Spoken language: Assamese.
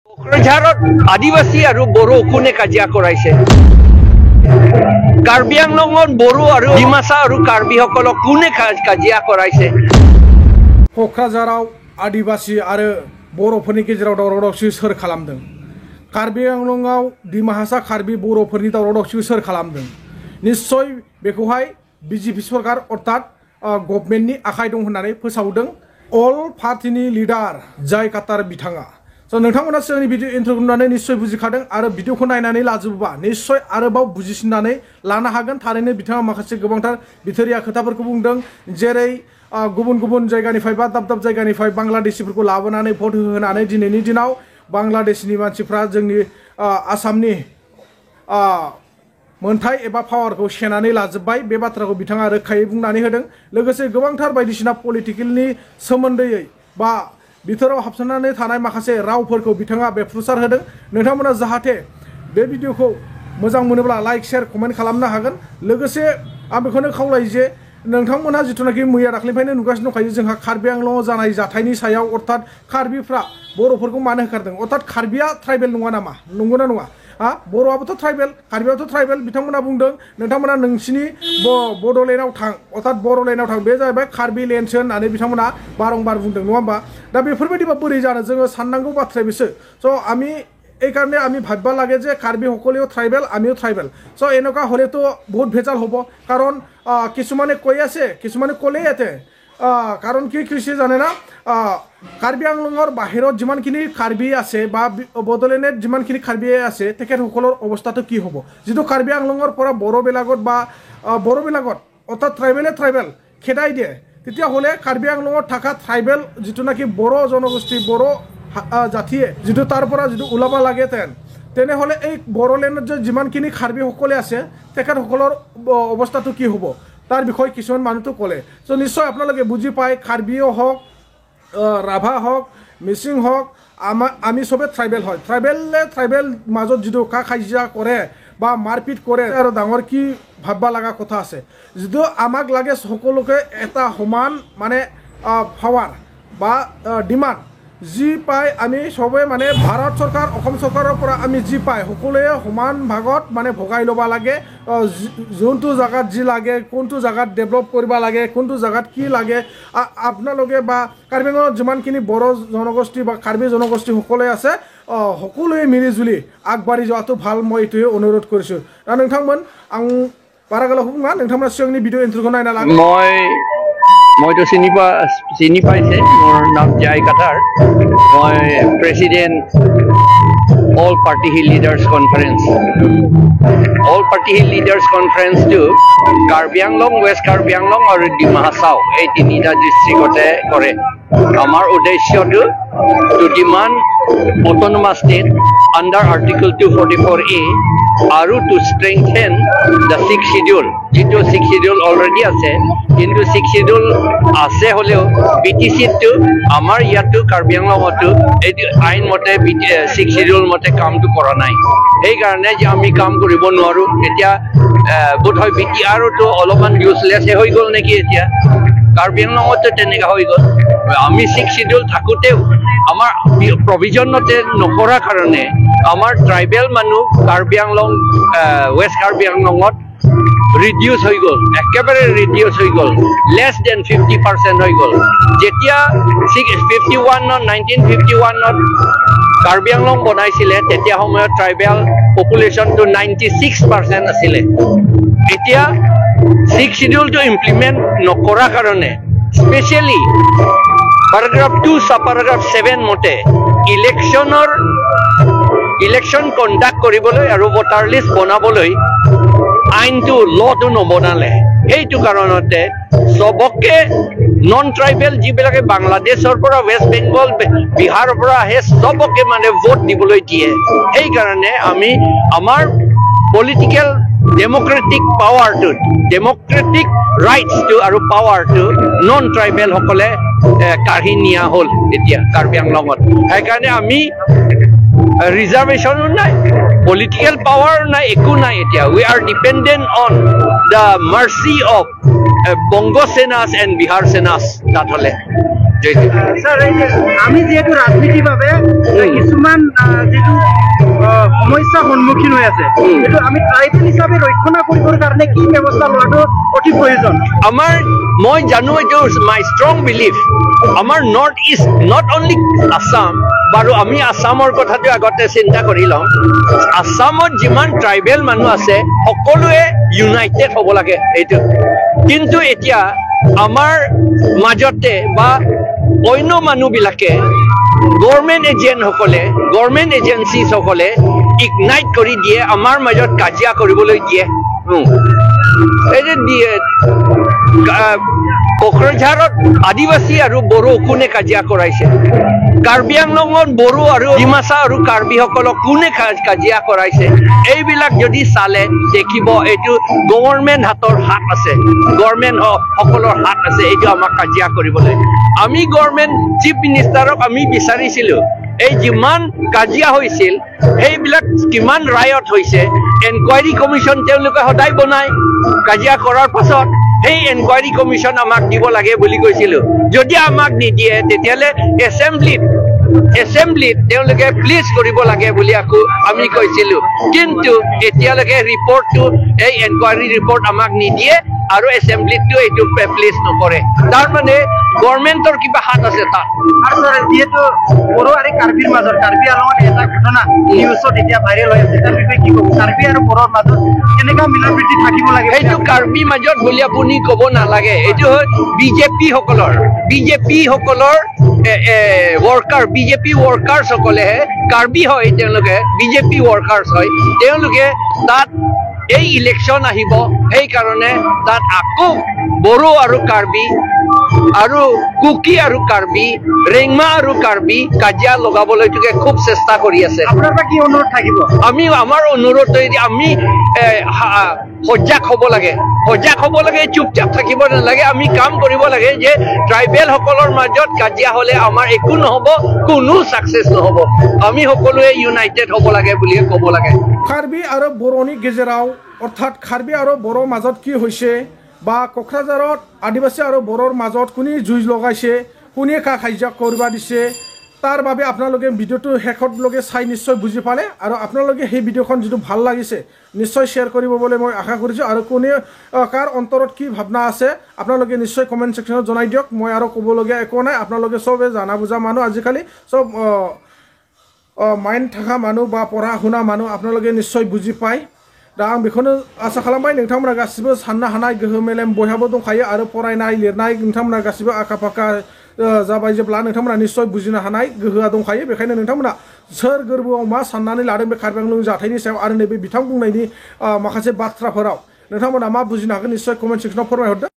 কোকৰাঝাৰত আদিবাসী আৰু বড়ো কোনে কাজিয়া কৰাইছে? কাৰ্বি আংলঙত বড়ো আৰু ডিমাচা আৰু কাৰ্বিসকলক কোনে কাজিয়া কৰাইছে? কোকৰাঝাराव आदिवासी आरो बर'फोरनि गेजेराव दावराव दावसि सोर खालामदों? कार्बि आंलंआव डिमासा कार्बि बर'फोरनि दावराव दावसि सोर खालामदों? निश्चय बेखौहाय बिजेपि सरकार अर्थात गभर्नमेन्टनि आखाइ दं होननानै फोसावदों अल पार्टिनि लिडार जय काटार बिथाङा। नोंथांमोना सिगांनि भिडिअ इन्ट्र'खौ नुनानै निश्चय बुजिखादों आरो भिडिअखौ नायनानै लाजोबोबा निश्चय आरोबाव बुजिसिननानै लानो हागोन। थारैनो बिथाङा माखासे गोबांथार बिथोरिया खोथाफोरखौ बुंदों, जेरै गुबुन गुबुन जायगानिफ्राय बा दाब दाब जायगानिफ्राय बांलादेशिफोरखौ लाबोनानै भट होनानै दिनैनि दिनाव बांलादेशनि मानसिफ्रा जोंनि आसामनि मोनथाय एबा पावारखौ सेनानै लाजोब्बाय। बे बाथ्राखौ बिथाङा रोखायै बुंनानै होदों। लोगोसे गोबांथार बायदिसिना पलिटिकेलनि सोमोन्दैयै बा बिथोराव हाबसोनानै थानाय माखासे रावफोरखौ बिथाङा बेफ्रुसार होदों। नोंथांमोना जाहाथे बे भिडिअखौ मोजां मोनोब्ला लाइक शेयार कमेन्ट खालामनो हागोन। लोगोसे आं बेखौनो खावलायो जे नोंथांमोनहा जिथुनाखि मैया दाख्लैनिफ्रायनो नुगासिनो दंखायो जोंहा कार्बि आंलंआव जानाय जाथायनि सायाव अर्थात कार्बिफ्रा बर'फोरखौ मानो होखारदों? अर्थात कार्बिया ट्राइबेल नङा नामा? नंगौना नङा? बर'आबोथ' ट्राइबेल, कार्बियाबोथ' ट्राइबेल। बिथांमोना बुंदों नोंथांमोना नोंसिनि बड'लेण्डआव थां, अर्थात बर'लेण्डआव थां, बे जाहैबाय कार्बि लेण्डसो होननानै बिथांमोना बारंबार बुंदों, नङा होमबा? दा बेफोरबायदिबा बोरै जानो? जोङो साननांगौ बाथ्राया बिसो। स' এই কাৰণে আমি ভাবিব লাগে যে কাৰ্বিসকলেও ট্ৰাইবেল, আমিও ট্ৰাইবেল। চ' এনেকুৱা হ'লেতো বহুত ভেজাল হ'ব। কাৰণ কিছুমানে কৈ আছে, কিছুমানে ক'লেই ইয়াতে কাৰণ কি কৈছে জানে না? কাৰ্বি আংলঙৰ বাহিৰত যিমানখিনি কাৰ্বি আছে বা বড়োলেণ্ডত যিমানখিনি কাৰ্বি আছে তেখেতসকলৰ অৱস্থাটো কি হ'ব? যিটো কাৰ্বি আংলঙৰ পৰা বড়োবিলাকত বা বড়োবিলাকত অৰ্থাৎ ট্ৰাইবেল খেদাই দিয়ে, তেতিয়াহ'লে কাৰ্বি আংলঙত থকা ট্ৰাইবেল যিটো নেকি বড়ো জনগোষ্ঠী, বড়ো জাতিয়ে যিটো তাৰ পৰা যিটো ওলাব লাগে তেনেহ'লে এই বড়োলেণ্ডত যে যিমানখিনি কাৰ্বিসকলে আছে তেখেতসকলৰ অৱস্থাটো কি হ'ব তাৰ বিষয়ে কিছুমান মানুহটো ক'লে। চ' নিশ্চয় আপোনালোকে বুজি পায়, কাৰ্বিও হওক, ৰাভা হওক, মিচিং হওক, আমি চবে ট্ৰাইবেল হয়। ট্ৰাইবেল মাজত যিটো কাজিয়া কৰে বা মাৰপিট কৰে আৰু ডাঙৰ কি ভাবিব লগা কথা আছে। যিটো আমাক লাগে সকলোকে এটা সমান মানে পাৱাৰ বা ডিমাণ্ড যি পায় আমি সবে মানে ভাৰত চৰকাৰ, অসম চৰকাৰৰ পৰা আমি যি পায় সকলোৱে সমান ভাগত মানে ভগাই ল'ব লাগে। যোনটো জেগাত যি লাগে, কোনটো জেগাত ডেভেলপ কৰিব লাগে, কোনটো জেগাত কি লাগে, আপোনালোকে বা কাৰ্বি আংলঙত যিমানখিনি বড়ো জনগোষ্ঠী বা কাৰ্বি জনগোষ্ঠী সকলোৱে আছে সকলোৱে মিলিজুলি আগবাঢ়ি যোৱাটো ভাল, মই এইটোৱে অনুৰোধ কৰিছোঁ। নोंथांमोन आं बारा गोलाव बुङा, नोंथांमोना सिगांनि भिडिअ इन्ट्र'खौ नायना लागोन। মইতো চিনি পাইছে, মোৰ নাম জয় কাটাৰ। মই president all party hill leaders conference. All party hill leaders কনফাৰেন্সটো কাৰ্বি আংলং, ৱেষ্ট কাৰ্বি আংলং আৰু ডিমা হাছাও এই তিনিটা ডিষ্ট্ৰিক্টতে কৰে। আমাৰ উদ্দেশ্যটো to demand autonomous state under article 244A আৰু টু ষ্ট্ৰেংথেন দ্য 6th শিডিউল। যিটো 6th শিডিউল অলৰেডি আছে, কিন্তু 6th শিডিউল আছে হ'লেও BTCটো আমাৰ ইয়াতো কাৰ্বি আংলঙতো এইটো আইন মতে 6th শিডিউল মতে কামটো কৰা নাই। সেইকাৰণে যে আমি কাম কৰিব নোৱাৰোঁ। এতিয়া বোধহয় BTRতো অলপমান ইউজলেছে হৈ গ'ল নেকি? এতিয়া কাৰ্বি আংলঙতো তেনেকুৱা হৈ গ'ল। আমি 6th শিডিউল থাকোঁতেও আমাৰ প্ৰভিজনতে নকৰাৰ কাৰণে আমাৰ ট্ৰাইবেল মানুহ কাৰ্বি আংলং, ৱেষ্ট কাৰ্বি আংলঙত ৰিডিউচ হৈ গ'ল, একেবাৰে ৰিডিউচ হৈ গ'ল, লেছ দেন 50% হৈ গ'ল। যেতিয়া 1951ত কাৰ্বি আংলং বনাইছিলে তেতিয়া সময়ত ট্ৰাইবেল পপুলেশ্যনটো 96% আছিলে। এতিয়া 6th শিডিউলটো ইমপ্লিমেণ্ট নকৰাৰ কাৰণে স্পেচিয়েলি paragraph 2 subparagraph 7 মতে ইলেকশ্যন কণ্ডাক্ট কৰিবলৈ আৰু ভোটাৰ লিষ্ট বনাবলৈ আইনটো লটো নবনালে। সেইটো কাৰণতে চবকে নন ট্ৰাইবেল যিবিলাকে বাংলাদেশৰ পৰা, ৱেষ্ট বেংগল, বিহাৰৰ পৰা আহে চবকে মানে ভোট দিবলৈ দিয়ে। সেইকাৰণে আমি আমাৰ পলিটিকেল ডেম'ক্ৰেটিক পাৱাৰটো, ডেম'ক্ৰেটিক ৰাইটছটো আৰু পাৱাৰটো নন ট্ৰাইবেলসকলে কাঢ়ি নিয়া হ'ল এতিয়া কাৰ্বি আংলঙত। সেইকাৰণে আমি ৰিজাৰ্ভেশ্যনো নাই, পলিটিকেল পাৱাৰ নাই, একো নাই। এতিয়া we are dependent on the mercy of Banga Senas and Bihar Senas. তাত হ'লে জয় হিন্দ। স্যার এই যে আমি যেহেতু রাজনীতিভাবে কিছুমান যেটো সমস্যা সন্মুখীন হৈ আছে এইটো আমি ট্ৰাইবেল হিচাপে ৰক্ষণা কৰিবৰ কাৰণে কি ব্যৱস্থা লোৱাটো অতি প্ৰয়োজন আমাৰ মই জানো এইটো মাই ষ্ট্ৰং বিলিফ আমাৰ north east not only Assam বাৰু আমি আসামৰ কথাটো আগতে চিন্তা কৰি লওঁ আসামত যিমান ট্ৰাইবেল মানুহ আছে সকলোৱে ইউনাইটেড হ'ব লাগে এইটো কিন্তু এতিয়া আমাৰ মাজতে বা অন্য মানুহবিলাকে গভৰ্ণমেণ্ট এজেঞ্চিসকলে ইগনাইট কৰি দিয়ে আমাৰ মাজত কাজিয়া কৰিবলৈ দিয়ে এই যে কোকৰাঝাৰত আদিবাসী আৰু বড়ো কোনে কাজিয়া কৰাইছে কাৰ্বি আংলঙত বড়ো আৰু ডিমাচা আৰু কাৰ্বিসকলক কোনে কাজিয়া কৰাইছে এইবিলাক যদি চালে দেখিব এইটো গভৰ্ণমেণ্ট হাতৰ হাত আছে গভৰ্ণমেণ্ট সকলৰ হাত আছে এইটো আমাক কাজিয়া কৰিবলৈ আমি গভৰ্ণমেণ্ট চিফ মিনিষ্টাৰক আমি বিচাৰিছিলো এই যিমান কাজিয়া হৈছিল সেইবিলাক কিমান ৰায়ত হৈছে এনকুৱাৰী কমিশ্যন তেওঁলোকে সদায় বনায় কাজিয়া কৰাৰ পাছত সেই এনকুৱাৰী কমিশ্যন আমাক দিব লাগে বুলি কৈছিলো যদি আমাক নিদিয়ে তেতিয়াহ'লে এছেম্বলিত তেওঁলোকে প্লিজ কৰিব লাগে বুলি আকৌ আমি কৈছিলো কিন্তু এতিয়ালৈকে ৰিপৰ্টটো এই এনকুৱাৰী ৰিপৰ্ট আমাক নিদিয়ে আৰু এছেম্বলিটো এইটো প্লেচ নকৰে তাৰ মানে গভৰ্ণমেণ্টৰ কিবা হাত আছে তাত আৰু স্যাৰ যেহেতু বড়ো আৰু কাৰ্বিৰ মাজত কাৰ্বি আংলঙত এটা ঘটনা নিউজত এতিয়া ভাইৰেল হৈ আছে তাৰ বিষয়ে কি ক'ব কাৰ্বি আৰু বড়োৰ মাজত কেনেকুৱা মিলাপ্ৰীতি থাকিব লাগে এইটো কাৰ্বি মাজত বুলি আপুনি ক'ব নালাগে এইটো হয় বিজেপি সকলৰ বিজেপি ৱৰ্কাৰ্ছ সকলেহে কাৰ্বি হয় তেওঁলোকে বিজেপি ৱৰ্কাৰ্ছ হয় তেওঁলোকে তাত এই ইলেকশ্যন আহিব সেইকাৰণে তাত আকৌ বড়ো আৰু কাৰ্বি আৰু কুকি আৰু কাৰ্বি ৰেংমা আৰু কাৰ্বি কাজিয়া লগাবলৈ খুব চেষ্টা কৰি আছে আপোনাৰ কি অনুৰোধ থাকিব আমি আমাৰ অনুৰোধ আমি সজাগ হ'ব লাগে চুপচাপ থাকিব নালাগে আমি কাম কৰিব লাগে যে ট্ৰাইবেল সকলৰ মাজত কাজিয়া হ'লে আমাৰ একো নহ'ব কোনো ছাকচেছ নহ'ব আমি সকলোৱে ইউনাইটেড হ'ব লাগে বুলি ক'ব লাগে কাৰ্বি আৰু বড়োনি গেজেৰাও অৰ্থাৎ কাৰ্বি আৰু বড়োৰ মাজত কি হৈছে বা কোকৰাঝাৰত আদিবাসী আৰু বড়োৰ মাজত কোনে যুঁজ লগাইছে কোনে কাজিয়া কৰিব দিছে তাৰ বাবে আপোনালোকে ভিডিঅ'টো শেষতলৈকে চাই নিশ্চয় বুজি পালে আৰু আপোনালোকে সেই ভিডিঅ'খন যিটো ভাল লাগিছে নিশ্চয় শ্বেয়াৰ কৰিব বুলি মই আশা কৰিছোঁ আৰু কোনে কাৰ অন্তৰত কি ভাৱনা আছে আপোনালোকে নিশ্চয় কমেণ্ট ছেকশ্যনত জনাই দিয়ক মই আৰু ক'বলগীয়া একো নাই আপোনালোকে চবে জানা বুজা মানুহ আজিকালি চব মাইণ্ড থকা মানুহ বা পঢ়া শুনা মানুহ আপোনালোকে নিশ্চয় বুজি পায় दा आं बेखौनो आसा खालामबाय नोंथांमोना गासिबो साननो हानाय गोहो मेलेम बयहाबो दंखायो आरो फरायनाय लिरनाय नोंथांमोना गासिबो आखा फाखा जाबाय जेब्ला नोंथांमोना निश्चय बुजिनो हानाय गोहोआ दंखायो बेखायनो नोंथांमोना सोर गोरबोआव मा साननानै लादों बे कार्बि आंलं जाथायनि सायाव आरो नैबे बिथां बुंनायनि माखासे बाथ्राफोराव नोंथांमोना मा बुजिनो हागोन निश्चय कमेन्ट सेक्सनाव फोरमायहरदो